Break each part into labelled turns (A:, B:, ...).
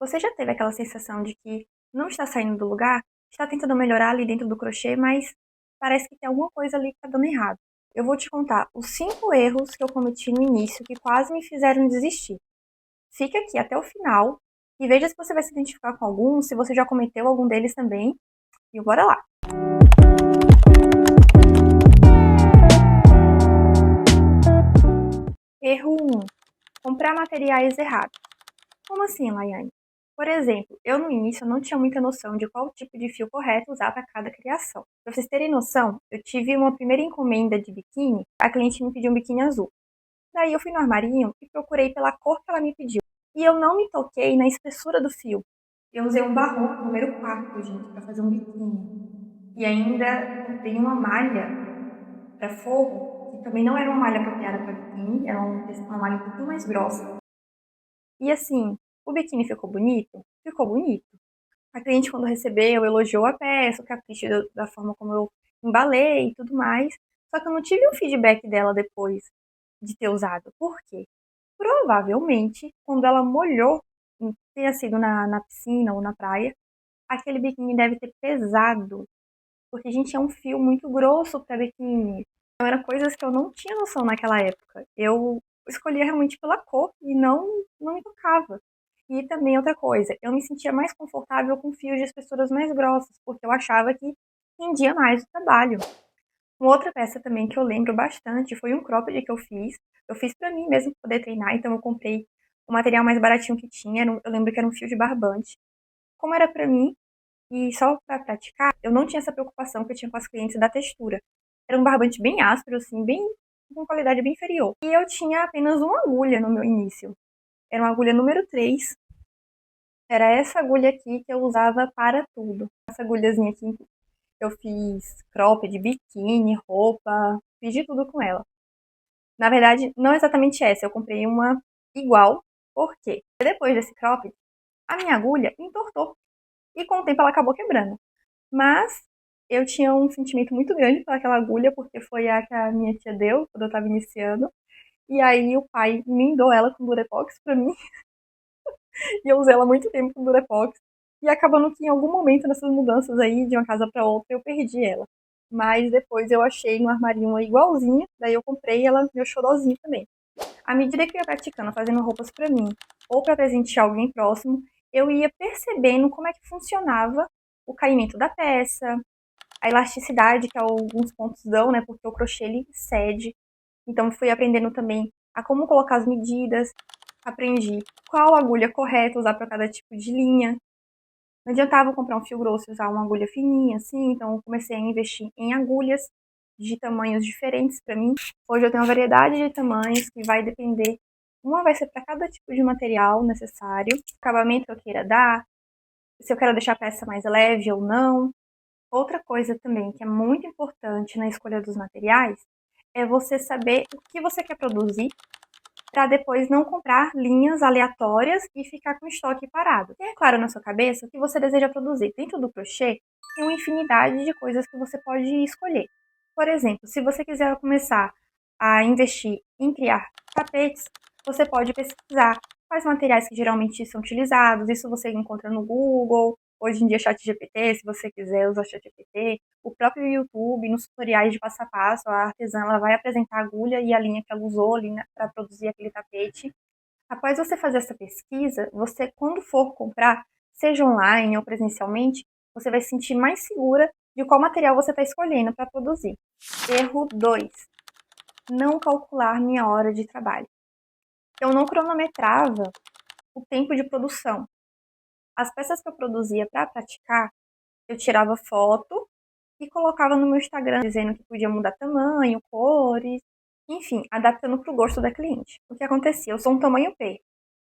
A: Você já teve aquela sensação de que não está saindo do lugar? Está tentando melhorar ali dentro do crochê, mas parece que tem alguma coisa ali que está dando errado. Eu vou te contar os 5 erros que eu cometi no início que quase me fizeram desistir. Fica aqui até o final e veja se você vai se identificar com algum, se você já cometeu algum deles também. E bora lá! Erro 1. Comprar materiais errados. Como assim, Laiane? Por exemplo, eu no início não tinha muita noção de qual tipo de fio correto usar para cada criação. Para vocês terem noção, eu tive uma primeira encomenda de biquíni, a cliente me pediu um biquíni azul. Daí eu fui no armarinho e procurei pela cor que ela me pediu. E eu não me toquei na espessura do fio. Eu usei um barro número 4, gente, para fazer um biquíni. E ainda comprei uma malha para forro, que também não era uma malha apropriada para biquíni, era uma malha um pouquinho mais grossa. E assim, o biquíni ficou bonito? Ficou bonito. A cliente, quando recebeu, elogiou a peça, o capricho da forma como eu embalei e tudo mais. Só que eu não tive um feedback dela depois de ter usado. Por quê? Provavelmente, quando ela molhou, tenha sido na piscina ou na praia, aquele biquíni deve ter pesado. Porque, gente, é um fio muito grosso para biquíni. Então, eram coisas que eu não tinha noção naquela época. Eu escolhia realmente pela cor e não me tocava. E também outra coisa, eu me sentia mais confortável com fios de espessuras mais grossas, porque eu achava que rendia mais o trabalho. Uma outra peça também que eu lembro bastante foi um cropped que eu fiz. Eu fiz pra mim mesmo poder treinar, então eu comprei o material mais baratinho que tinha. Eu lembro que era um fio de barbante. Como era pra mim e só pra praticar, eu não tinha essa preocupação que eu tinha com as clientes da textura. Era um barbante bem áspero, assim, bem com qualidade bem inferior. E eu tinha apenas uma agulha no meu início. Era uma agulha número 3. Era essa agulha aqui que eu usava para tudo. Essa agulhazinha aqui, eu fiz cropped, biquíni, roupa, fiz de tudo com ela. Na verdade, não exatamente essa, eu comprei uma igual. Por quê? Depois desse cropped, a minha agulha entortou. E com o tempo ela acabou quebrando. Mas eu tinha um sentimento muito grande pelaquela agulha, porque foi a que a minha tia deu quando eu estava iniciando. E aí o pai emendou ela com Durepox pra mim. E eu usei ela muito tempo com Durepox. E acabando que em algum momento nessas mudanças aí, de uma casa para outra, eu perdi ela. Mas depois eu achei no armarinho uma igualzinha, daí eu comprei ela, meu xodózinho também. À medida que eu ia praticando, fazendo roupas para mim, ou para presentear alguém próximo, eu ia percebendo como é que funcionava o caimento da peça, a elasticidade que alguns pontos dão, né? Porque o crochê ele cede. Então fui aprendendo também a como colocar as medidas, aprendi qual agulha correta usar para cada tipo de linha. Não adiantava comprar um fio grosso e usar uma agulha fininha, assim, então eu comecei a investir em agulhas de tamanhos diferentes para mim. Hoje eu tenho uma variedade de tamanhos que vai depender. Uma vai ser para cada tipo de material necessário, o acabamento que eu queira dar, se eu quero deixar a peça mais leve ou não. Outra coisa também que é muito importante na escolha dos materiais é você saber o que você quer produzir para depois não comprar linhas aleatórias e ficar com o estoque parado. Tenha claro na sua cabeça o que você deseja produzir. Dentro do crochê, tem uma infinidade de coisas que você pode escolher. Por exemplo, se você quiser começar a investir em criar tapetes, você pode pesquisar quais materiais que geralmente são utilizados. Isso você encontra no Google. Hoje em dia, ChatGPT, se você quiser usar ChatGPT, o próprio YouTube, nos tutoriais de passo a passo, a artesã ela vai apresentar a agulha e a linha que ela usou para produzir aquele tapete. Após você fazer essa pesquisa, você, quando for comprar, seja online ou presencialmente, você vai se sentir mais segura de qual material você está escolhendo para produzir. Erro 2. Não calcular minha hora de trabalho. Eu não cronometrava o tempo de produção. As peças que eu produzia para praticar, eu tirava foto e colocava no meu Instagram, dizendo que podia mudar tamanho, cores, enfim, adaptando para o gosto da cliente. O que acontecia? Eu sou um tamanho P.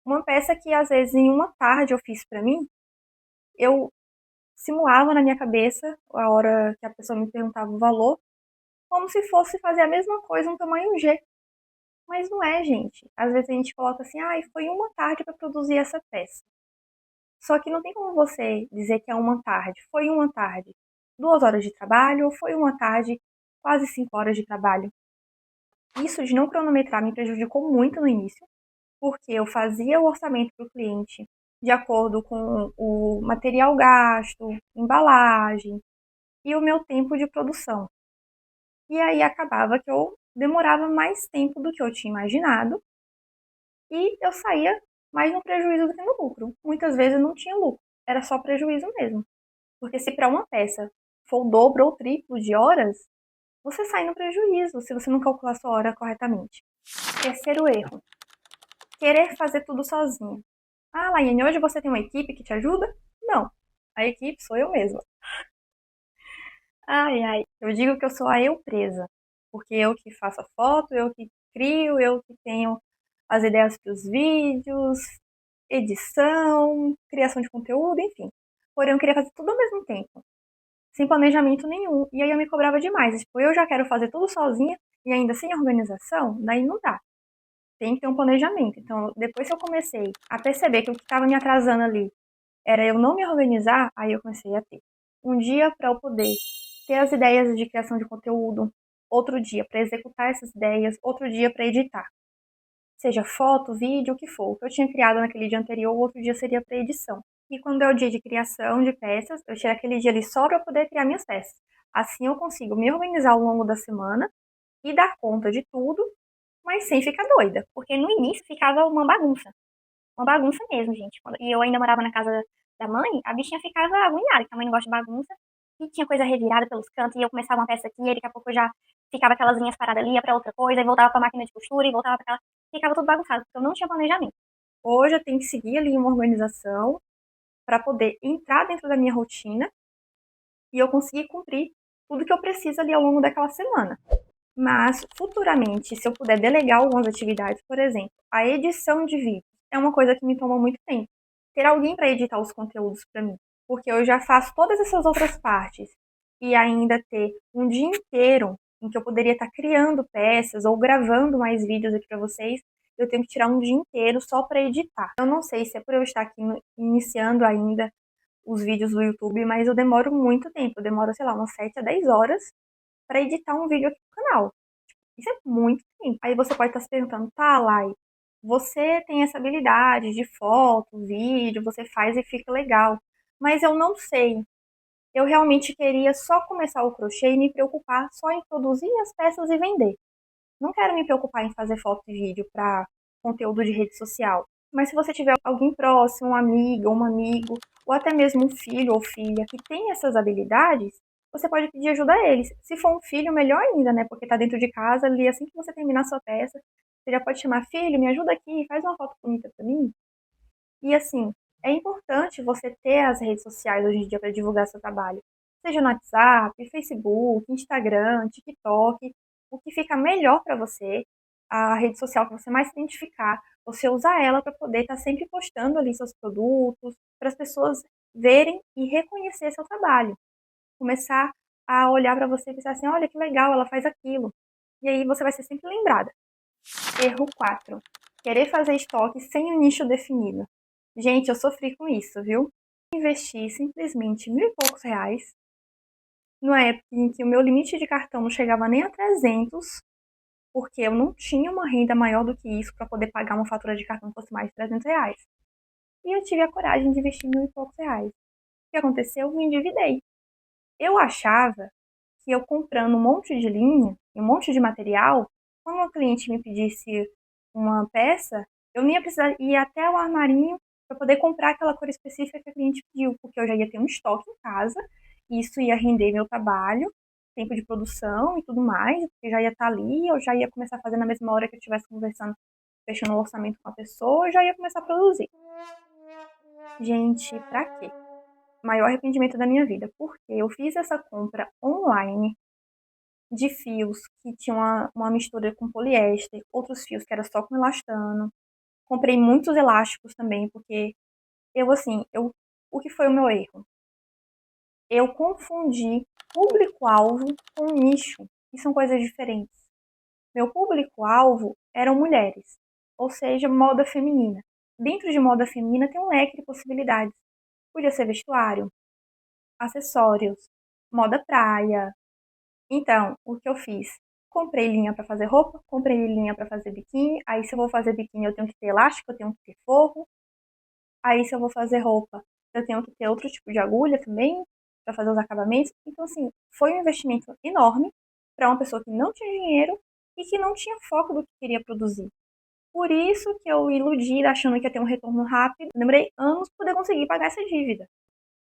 A: Uma peça que às vezes em uma tarde eu fiz para mim, eu simulava na minha cabeça a hora que a pessoa me perguntava o valor, como se fosse fazer a mesma coisa um tamanho G. Mas não é, gente. Às vezes a gente coloca assim, foi uma tarde para produzir essa peça. Só que não tem como você dizer que é uma tarde. Foi uma tarde, 2 horas de trabalho, ou foi uma tarde, quase 5 horas de trabalho. Isso de não cronometrar me prejudicou muito no início, porque eu fazia o orçamento para o cliente de acordo com o material gasto, embalagem e o meu tempo de produção. E aí acabava que eu demorava mais tempo do que eu tinha imaginado e eu saía mais no prejuízo do que no lucro. Muitas vezes não tinha lucro, era só prejuízo mesmo. Porque se para uma peça for o dobro ou o triplo de horas, você sai no prejuízo se você não calcular sua hora corretamente. Terceiro erro, querer fazer tudo sozinha. Ah, Laiane, hoje você tem uma equipe que te ajuda? Não, a equipe sou eu mesma. Ai, ai, eu digo que eu sou a eu presa, porque eu que faço a foto, eu que crio, eu que tenho as ideias para os vídeos, edição, criação de conteúdo, enfim. Porém, eu queria fazer tudo ao mesmo tempo, sem planejamento nenhum, e aí eu me cobrava demais. Tipo, eu já quero fazer tudo sozinha e ainda sem organização, daí não dá. Tem que ter um planejamento. Então, depois que eu comecei a perceber que o que estava me atrasando ali era eu não me organizar, aí eu comecei a ter um dia para eu poder ter as ideias de criação de conteúdo, outro dia para executar essas ideias, outro dia para editar. Seja foto, vídeo, o que for. O que eu tinha criado naquele dia anterior, outro dia seria para edição. E quando é o dia de criação de peças, eu tiro aquele dia ali só para poder criar minhas peças. Assim eu consigo me organizar ao longo da semana e dar conta de tudo, mas sem ficar doida. Porque no início ficava uma bagunça. Uma bagunça mesmo, gente. E eu ainda morava na casa da mãe, a bichinha ficava agoniada, que a mãe não gosta de bagunça. E tinha coisa revirada pelos cantos, e eu começava uma peça aqui, e daqui a pouco eu já ficava aquelas linhas paradas ali, ia pra outra coisa, e voltava pra máquina de costura, e voltava pra aquela. Ficava tudo bagunçado, porque eu não tinha planejamento. Hoje eu tenho que seguir ali uma organização para poder entrar dentro da minha rotina e eu conseguir cumprir tudo que eu preciso ali ao longo daquela semana. Mas, futuramente, se eu puder delegar algumas atividades, por exemplo, a edição de vídeos é uma coisa que me toma muito tempo. Ter alguém para editar os conteúdos para mim, porque eu já faço todas essas outras partes e ainda ter um dia inteiro em que eu poderia estar criando peças ou gravando mais vídeos aqui para vocês, eu tenho que tirar um dia inteiro só para editar. Eu não sei se é por eu estar aqui iniciando ainda os vídeos do YouTube, mas eu demoro muito tempo, eu demoro, sei lá, umas 7 a 10 horas para editar um vídeo aqui no canal. Isso é muito tempo. Aí você pode estar se perguntando, tá, Lai, você tem essa habilidade de foto, vídeo, você faz e fica legal. Mas eu não sei. Eu realmente queria só começar o crochê e me preocupar só em produzir as peças e vender. Não quero me preocupar em fazer foto e vídeo para conteúdo de rede social. Mas se você tiver alguém próximo, uma amiga, um amigo, ou até mesmo um filho ou filha que tem essas habilidades, você pode pedir ajuda a eles. Se for um filho, melhor ainda, né? Porque tá dentro de casa, ali assim que você terminar a sua peça, você já pode chamar, filho, me ajuda aqui, faz uma foto bonita para mim. E assim, é importante você ter as redes sociais hoje em dia para divulgar seu trabalho. Seja no WhatsApp, Facebook, Instagram, TikTok, o que fica melhor para você, a rede social que você mais se identificar, você usar ela para poder estar sempre postando ali seus produtos, para as pessoas verem e reconhecer seu trabalho. Começar a olhar para você e pensar assim, olha que legal, ela faz aquilo. E aí você vai ser sempre lembrada. Erro 4. Querer fazer estoque sem um nicho definido. Gente, eu sofri com isso, viu? Investi simplesmente R$ 1.000 e poucos, numa época em que o meu limite de cartão não chegava nem a 300, porque eu não tinha uma renda maior do que isso para poder pagar uma fatura de cartão que fosse mais de R$ 300. E eu tive a coragem de investir R$ 1.000 e poucos. O que aconteceu? Eu me endividei. Eu achava que eu comprando um monte de linha, um monte de material, quando uma cliente me pedisse uma peça, eu nem ia precisar ir até o armarinho para poder comprar aquela cor específica que a cliente pediu, porque eu já ia ter um estoque em casa, e isso ia render meu trabalho, tempo de produção e tudo mais, porque já ia estar ali, eu já ia começar a fazer na mesma hora que eu estivesse conversando, fechando o orçamento com a pessoa, eu já ia começar a produzir. Gente, pra quê? Maior arrependimento da minha vida, porque eu fiz essa compra online de fios que tinham uma mistura com poliéster, outros fios que era só com elastano. Comprei muitos elásticos também, porque o que foi o meu erro? Eu confundi público-alvo com nicho, que são coisas diferentes. Meu público-alvo eram mulheres, ou seja, moda feminina. Dentro de moda feminina tem um leque de possibilidades. Podia ser vestuário, acessórios, moda praia. Então, o que eu fiz? Comprei linha para fazer roupa, comprei linha para fazer biquíni. Aí, se eu vou fazer biquíni, eu tenho que ter elástico, eu tenho que ter forro. Aí, se eu vou fazer roupa, eu tenho que ter outro tipo de agulha também, para fazer os acabamentos. Então, assim, foi um investimento enorme para uma pessoa que não tinha dinheiro e que não tinha foco do que queria produzir. Por isso que eu iludi achando que ia ter um retorno rápido. Demorei anos para poder conseguir pagar essa dívida.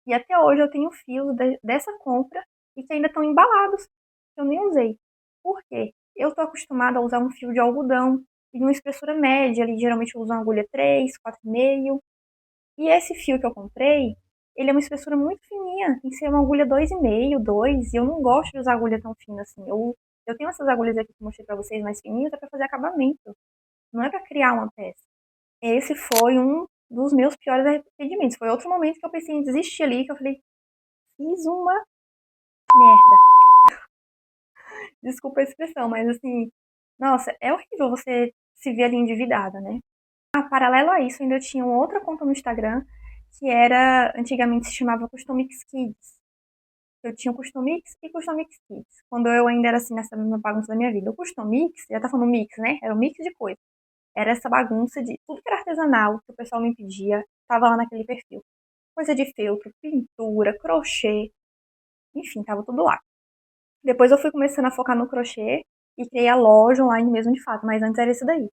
A: E até hoje eu tenho fios dessa compra e que ainda estão embalados, que eu nem usei. Por quê? Eu estou acostumada a usar um fio de algodão e uma espessura média, ali geralmente eu uso uma agulha 3, 4,5. E esse fio que eu comprei, ele é uma espessura muito fininha, tem que ser uma agulha 2,5, 2, e eu não gosto de usar agulha tão fina assim. Eu tenho essas agulhas aqui que eu mostrei pra vocês mais fininhas, é pra fazer acabamento, não é pra criar uma peça. Esse foi um dos meus piores arrependimentos. Foi outro momento que eu pensei em desistir ali, que eu falei, fiz uma merda. Desculpa a expressão, mas assim, nossa, é horrível você se ver ali endividada, né? Paralelo a isso, ainda tinha uma outra conta no Instagram que era, antigamente se chamava Customix Kids. Eu tinha o Customix e Customix Kids. Quando eu ainda era assim nessa mesma bagunça da minha vida. O Customix, já tá falando mix, né? Era um mix de coisa. Era essa bagunça de tudo que era artesanal, que o pessoal me pedia, tava lá naquele perfil. Coisa de feltro, pintura, crochê, enfim, tava tudo lá. Depois eu fui começando a focar no crochê e criei a loja online mesmo de fato, mas antes era isso daí.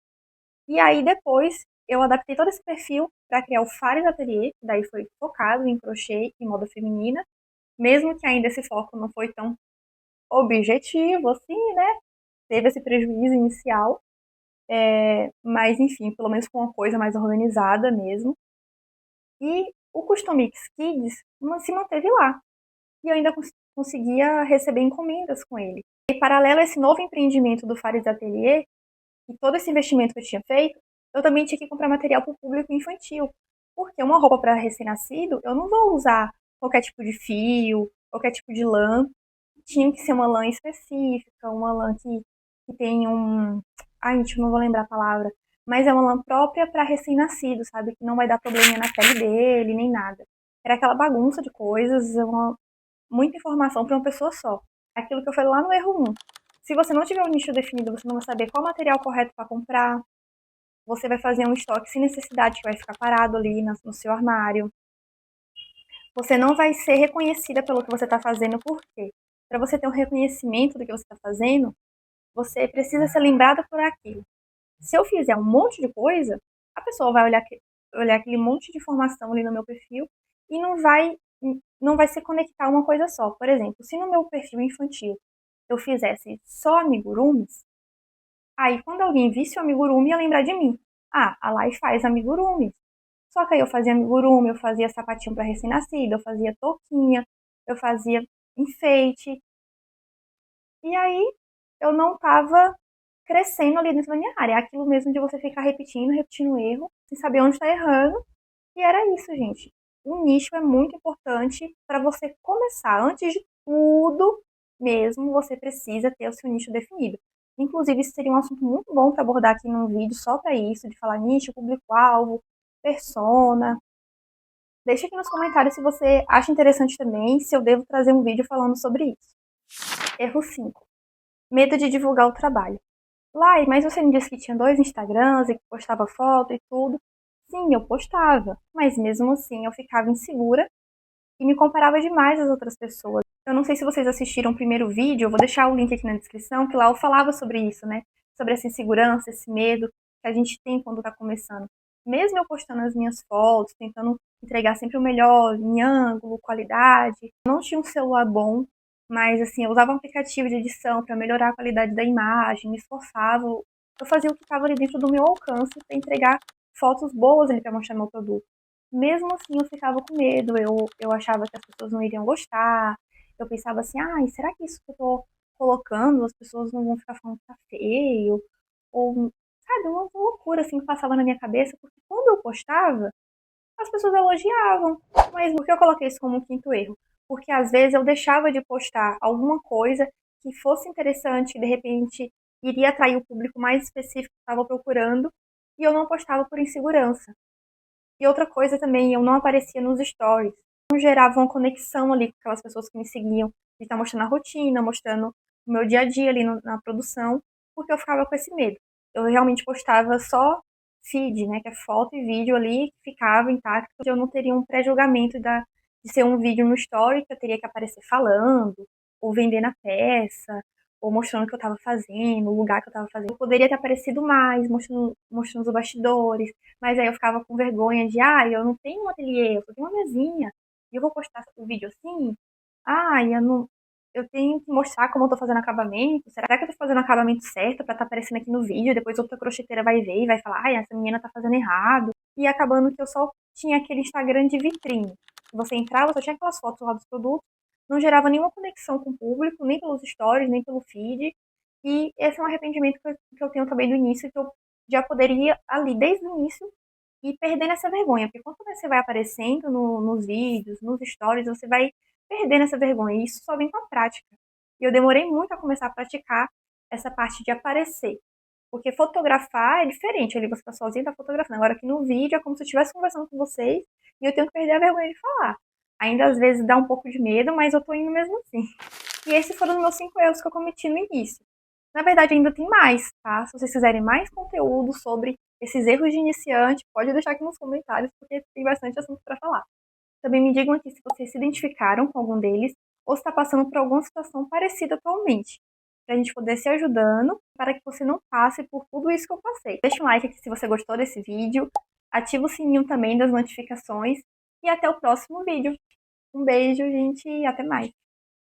A: E aí depois eu adaptei todo esse perfil para criar o Fares Atelier, que daí foi focado em crochê e moda feminina, mesmo que ainda esse foco não foi tão objetivo assim, né? Teve esse prejuízo inicial, mas enfim, pelo menos com uma coisa mais organizada mesmo. E o Customix Kids se manteve lá. E eu ainda conseguia receber encomendas com ele. E paralelo a esse novo empreendimento do Fares Atelier, e todo esse investimento que eu tinha feito, eu também tinha que comprar material para o público infantil. Porque uma roupa para recém-nascido, eu não vou usar qualquer tipo de fio, qualquer tipo de lã. Tinha que ser uma lã específica, uma lã que tem um. Ai, gente, eu não vou lembrar a palavra. Mas é uma lã própria para recém-nascido, sabe? Que não vai dar problema na pele dele, nem nada. Era aquela bagunça de coisas, muita informação para uma pessoa só. Aquilo que eu falei lá no erro 1. Se você não tiver um nicho definido, você não vai saber qual material correto para comprar. Você vai fazer um estoque sem necessidade, que vai ficar parado ali no seu armário. Você não vai ser reconhecida pelo que você está fazendo, por quê? Para você ter um reconhecimento do que você está fazendo, você precisa ser lembrada por aquilo. Se eu fizer um monte de coisa, a pessoa vai olhar aquele monte de informação ali no meu perfil e não vai se conectar a uma coisa só. Por exemplo, se no meu perfil infantil eu fizesse só amigurumis, aí quando alguém visse o amigurumi ia lembrar de mim. Ah, a Lai faz amigurumis. Só que aí eu fazia amigurumi, eu fazia sapatinho para recém-nascido, eu fazia touquinha, eu fazia enfeite. E aí eu não tava crescendo ali dentro da minha área. É aquilo mesmo de você ficar repetindo, repetindo o erro, sem saber onde está errando. E era isso, gente. O nicho é muito importante para você começar. Antes de tudo, mesmo, você precisa ter o seu nicho definido. Inclusive, isso seria um assunto muito bom para abordar aqui num vídeo só para isso, de falar nicho, público-alvo, persona. Deixa aqui nos comentários se você acha interessante também, se eu devo trazer um vídeo falando sobre isso. Erro 5. Medo de divulgar o trabalho. Lai, mas você me disse que tinha 2 Instagrams e que postava foto e tudo. Sim, eu postava, mas mesmo assim eu ficava insegura e me comparava demais às outras pessoas. Eu não sei se vocês assistiram o primeiro vídeo, eu vou deixar o link aqui na descrição, que lá eu falava sobre isso, né? Sobre essa insegurança, esse medo que a gente tem quando tá começando. Mesmo eu postando as minhas fotos, tentando entregar sempre o melhor em ângulo, qualidade, não tinha um celular bom, mas assim, eu usava um aplicativo de edição para melhorar a qualidade da imagem, me esforçava, eu fazia o que estava ali dentro do meu alcance para entregar fotos boas ali para mostrar meu produto. Mesmo assim, eu ficava com medo, eu achava que as pessoas não iriam gostar, eu pensava assim, ai, será que isso que eu tô colocando, as pessoas não vão ficar falando que tá feio? Ou, sabe, uma loucura assim que passava na minha cabeça, porque quando eu postava, as pessoas elogiavam. Mas por que eu coloquei isso como um quinto erro? Porque às vezes eu deixava de postar alguma coisa que fosse interessante, de repente iria atrair o público mais específico que estava procurando, e eu não postava por insegurança. E outra coisa também, eu não aparecia nos stories. Não gerava uma conexão ali com aquelas pessoas que me seguiam, de estar mostrando a rotina, mostrando o meu dia a dia ali na produção, porque eu ficava com esse medo. Eu realmente postava só feed, né, que é foto e vídeo ali que ficava intacto, eu não teria um pré-julgamento de ser um vídeo no story que eu teria que aparecer falando, ou vendendo a peça, ou mostrando o que eu estava fazendo, o lugar que eu estava fazendo. Eu poderia ter aparecido mais, mostrando os bastidores, mas aí eu ficava com vergonha de, eu não tenho um ateliê, eu só tenho uma mesinha, e eu vou postar o vídeo assim? Eu não, eu tenho que mostrar como eu tô fazendo acabamento. Será que eu tô fazendo o acabamento certo pra tá aparecendo aqui no vídeo? Depois outra crocheteira vai ver e vai falar, essa menina tá fazendo errado. E acabando que eu só tinha aquele Instagram de vitrine. Você entrava, só tinha aquelas fotos lá dos produtos, não gerava nenhuma conexão com o público, nem pelos stories, nem pelo feed. E esse é um arrependimento que eu tenho também do início, que eu já poderia ali, desde o início, ir perdendo essa vergonha. Porque quando você vai aparecendo nos vídeos, nos stories, você vai perdendo essa vergonha. E isso só vem com a prática. E eu demorei muito a começar a praticar essa parte de aparecer. Porque fotografar é diferente, ali você tá sozinho, tá fotografando. Agora aqui no vídeo é como se eu estivesse conversando com vocês e eu tenho que perder a vergonha de falar. Ainda às vezes dá um pouco de medo, mas eu tô indo mesmo assim. E esses foram os meus 5 erros que eu cometi no início. Na verdade, ainda tem mais, tá? Se vocês quiserem mais conteúdo sobre esses erros de iniciante, pode deixar aqui nos comentários, porque tem bastante assunto para falar. Também me digam aqui se vocês se identificaram com algum deles ou se está passando por alguma situação parecida atualmente, para a gente poder se ajudando, para que você não passe por tudo isso que eu passei. Deixa um like aqui se você gostou desse vídeo, ativa o sininho também das notificações e até o próximo vídeo. Um beijo, gente, e até mais.